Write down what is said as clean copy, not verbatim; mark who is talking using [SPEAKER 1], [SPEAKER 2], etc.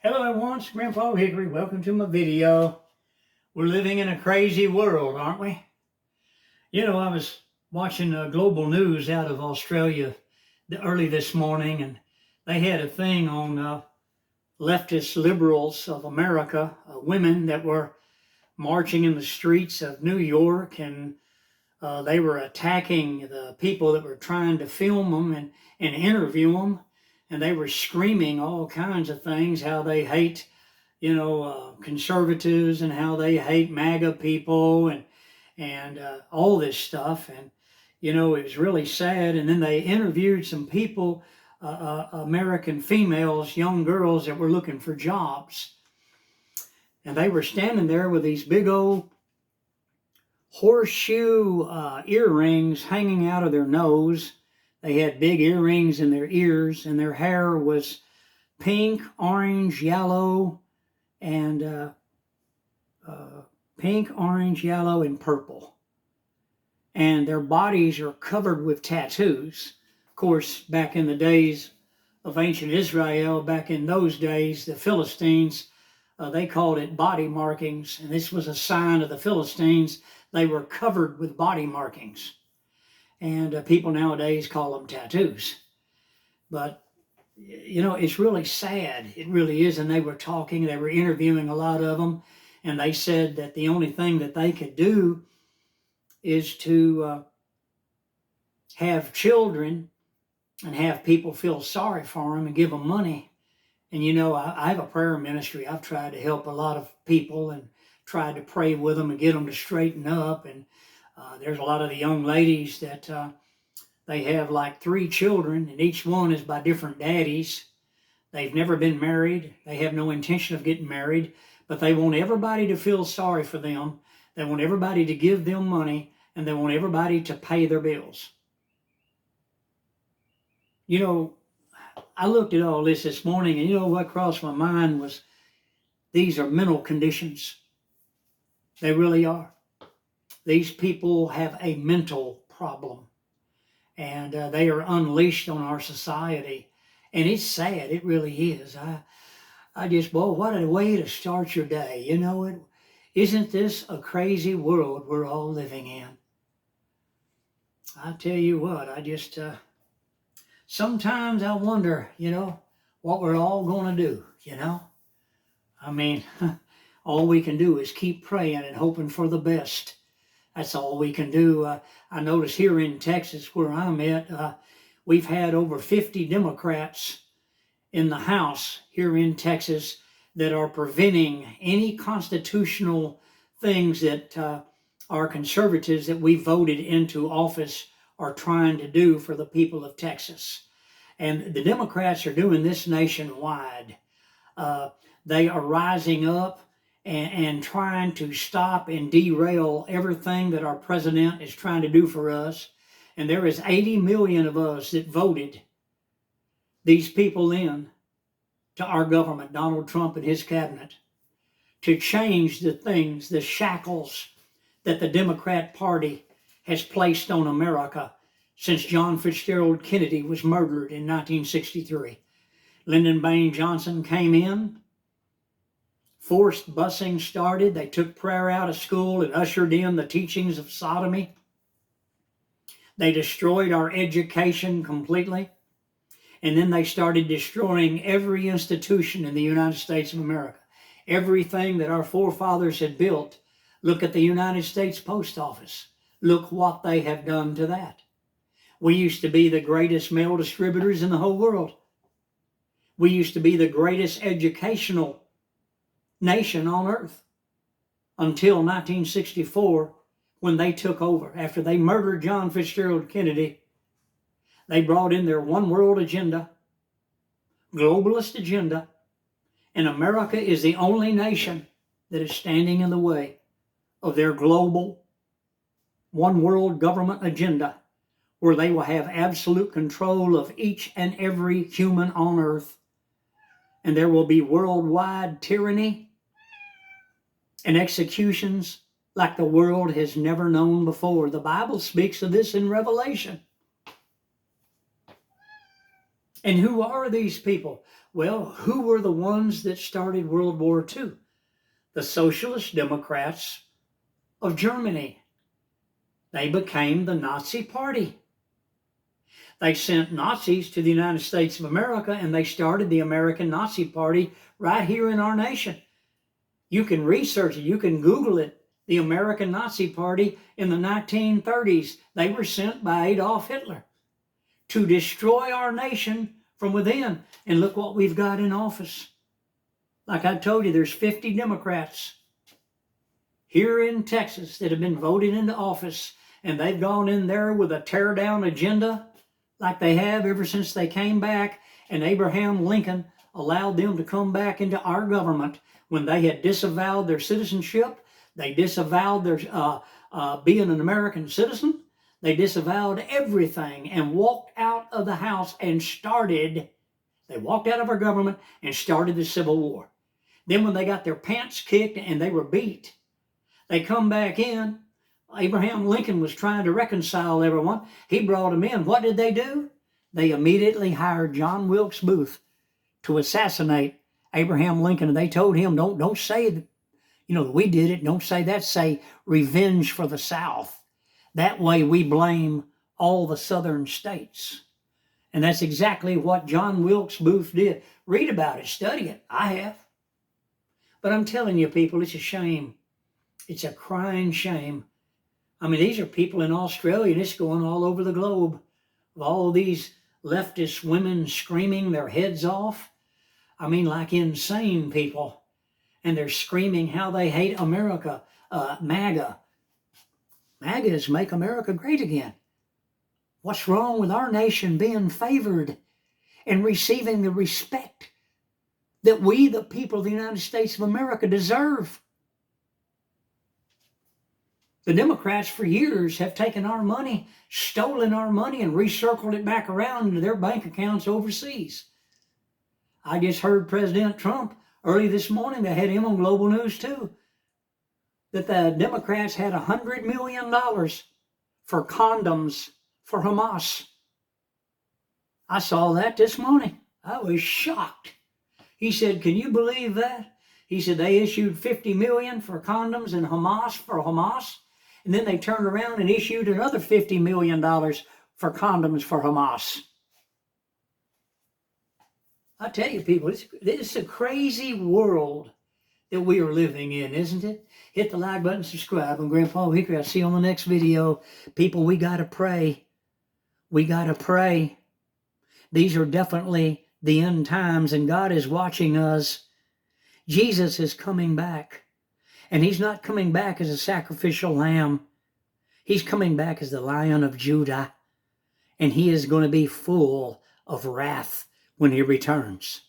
[SPEAKER 1] Hello everyone, it's Grandpa Hickory. Welcome to my video. We're living in a crazy world, aren't we? You know, I was watching global news out of Australia early this morning, and they had a thing on leftist liberals of America, women that were marching in the streets of New York, and they were attacking the people that were trying to film them and interview them. And they were screaming all kinds of things, how they hate, conservatives, and how they hate MAGA people, and all this stuff. And, it was really sad. And then they interviewed some people, American females, young girls that were looking for jobs. And they were standing there with these big old horseshoe earrings hanging out of their nose. They had big earrings in their ears, and their hair was pink, orange, yellow, and pink, orange, yellow, and purple. And their bodies are covered with tattoos. Of course, back in the days of ancient Israel, back in those days, the Philistines, they called it body markings, and this was a sign of the Philistines. They were covered with body markings. And people nowadays call them tattoos. But, it's really sad. It really is. And they were interviewing a lot of them. And they said that the only thing that they could do is to have children and have people feel sorry for them and give them money. And, I have a prayer ministry. I've tried to help a lot of people and tried to pray with them and get them to straighten up. And there's a lot of the young ladies that they have like 3 children, and each one is by different daddies. They've never been married. They have no intention of getting married, but they want everybody to feel sorry for them. They want everybody to give them money, and they want everybody to pay their bills. I looked at all this morning, and what crossed my mind was these are mental conditions. They really are. These people have a mental problem, and they are unleashed on our society. And it's sad. It really is. I just, what a way to start your day. Isn't this a crazy world we're all living in? I tell you what, sometimes I wonder, what we're all going to do, I mean, all we can do is keep praying and hoping for the best. That's all we can do. I notice here in Texas, where I'm at, we've had over 50 Democrats in the House here in Texas that are preventing any constitutional things that our conservatives that we voted into office are trying to do for the people of Texas. And the Democrats are doing this nationwide. They are rising up and trying to stop and derail everything that our president is trying to do for us. And there is 80 million of us that voted these people in to our government, Donald Trump and his cabinet, to change the things, the shackles that the Democrat Party has placed on America since John Fitzgerald Kennedy was murdered in 1963. Lyndon Baines Johnson came in. Forced busing started. They took prayer out of school and ushered in the teachings of sodomy. They destroyed our education completely. And then they started destroying every institution in the United States of America. Everything that our forefathers had built. Look at the United States Post Office. Look what they have done to that. We used to be the greatest mail distributors in the whole world. We used to be the greatest educational nation on earth until 1964, when they took over. After they murdered John Fitzgerald Kennedy, they brought in their one world agenda, globalist agenda, and America is the only nation that is standing in the way of their global one world government agenda, where they will have absolute control of each and every human on earth, and there will be worldwide tyranny and executions like the world has never known before. The Bible speaks of this in Revelation. And who are these people? Well, who were the ones that started World War II? The Socialist Democrats of Germany. They became the Nazi Party. They sent Nazis to the United States of America, and they started the American Nazi Party right here in our nation. You can research it. You can Google it. The American Nazi Party in the 1930s. They were sent by Adolf Hitler to destroy our nation from within. And look what we've got in office. Like I told you, there's 50 Democrats here in Texas that have been voted into office, and they've gone in there with a tear-down agenda like they have ever since they came back, and Abraham Lincoln allowed them to come back into our government when they had disavowed their citizenship. They disavowed their being an American citizen. They disavowed everything and walked out of the house and they walked out of our government and started the Civil War. Then when they got their pants kicked and they were beat, they come back in. Abraham Lincoln was trying to reconcile everyone. He brought them in. What did they do? They immediately hired John Wilkes Booth to assassinate Abraham Lincoln. And they told him, don't say that, we did it. Don't say that. Say revenge for the South. That way we blame all the southern states. And that's exactly what John Wilkes Booth did. Read about it. Study it. I have. But I'm telling you, people, it's a shame. It's a crying shame. I mean, these are people in Australia, and it's going all over the globe. All these leftist women screaming their heads off. I mean, like insane people. And they're screaming how they hate America. MAGA. MAGA is Make America Great Again. What's wrong with our nation being favored and receiving the respect that we, the people of the United States of America, deserve? The Democrats for years have taken our money, stolen our money, and recircled it back around into their bank accounts overseas. I just heard President Trump early this morning, they had him on Global News too, that the Democrats had $100 million for condoms for Hamas. I saw that this morning. I was shocked. He said, can you believe that? He said they issued $50 million for condoms and Hamas for Hamas. And then they turned around and issued another $50 million for condoms for Hamas. I tell you, people, it's a crazy world that we are living in, isn't it? Hit the like button, subscribe. I'm Grandpa Hickory. I'll see you on the next video. People, we got to pray. We got to pray. These are definitely the end times, and God is watching us. Jesus is coming back. And he's not coming back as a sacrificial lamb. He's coming back as the Lion of Judah. And he is going to be full of wrath when he returns.